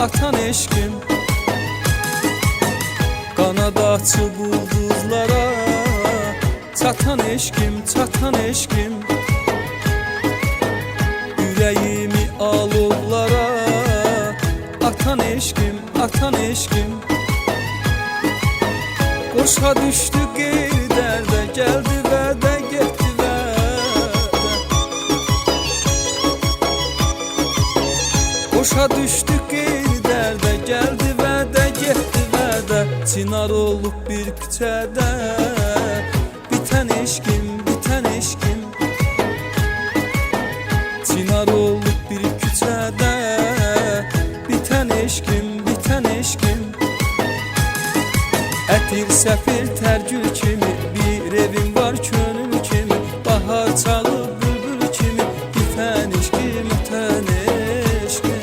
atan eşkim. Qanad açıb ulduzlara çatan eşkim, çatan eşkim. Ürəyimi alovlara atan eşkim, atan eşkim. Qoşa düşdü qeyri dərdə, gəldi vədə, getdi vədə. Qoşa düşdü qeyri dərdə, gəldi vədə, getdi vədə. Çınar olub bir küçədə, bitən eşkim, bitən eşkim. Çınar olub bir küçədə, bitən eşkim, bitən eşkim. Ətir səfir tərgül kimi, bir evim var könül kimi. Bahar çalıb bülbül kimi, bitən eşkim, ötən eşkim.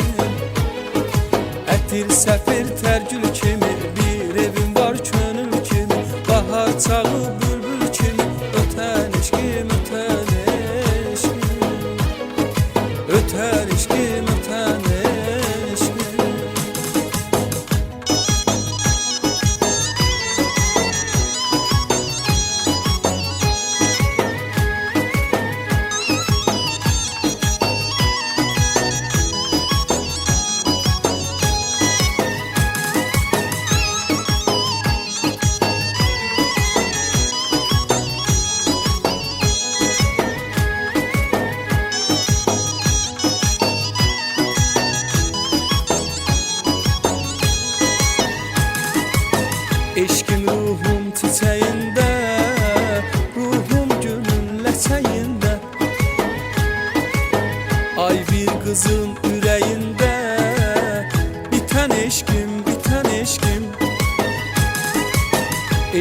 Ətir səfir tərgül kimi, bir evim var könül kimi. Bahar çalıb bülbül kimi, ötən eşkim, ötən eşkim. Ötən eşkim, ötən eşkim. Eşkim ruhum çiçəyində, ruhum gülün ləçəyində. Ay bir qızın ürəyində, bitən eşkim, bitən eşkim.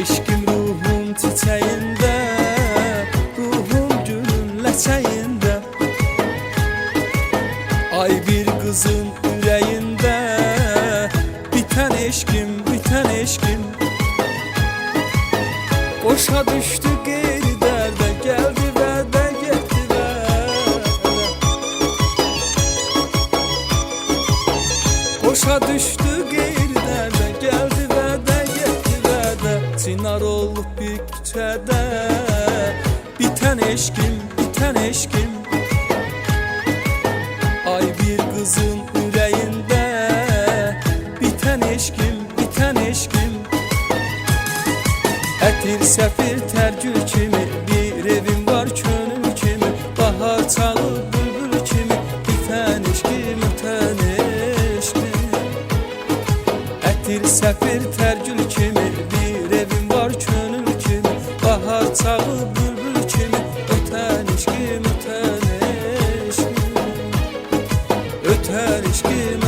Eşkim ruhum çiçəyində, ruhum gülün ləçəyində. Ay bir qızın ürəyində, bitən eşkim, bitən eşkim. Qoşa düşdü qeyri dərdə, gəldi vədə, getdi vədə. Qoşa düşdü qeyri dərdə, gəldi vədə, getdi vədə. Çınar olub bir küçədə, bitən eşkim, bitən eşkim. Ay bir qızın ürəyində, bitən eşkim, bitən eşkim. Ətir səfir tərgül kimi, bir evim var könül kimi. Bahar çalıb bülbül kimi, bitən eşkim, ötən eşkim. Ətir səfir tərgül kimi, bir evim var könül kimi. Bahar çalıb bülbül kimi, ötən eşkim, ötən eşkim. Ötən eşkim.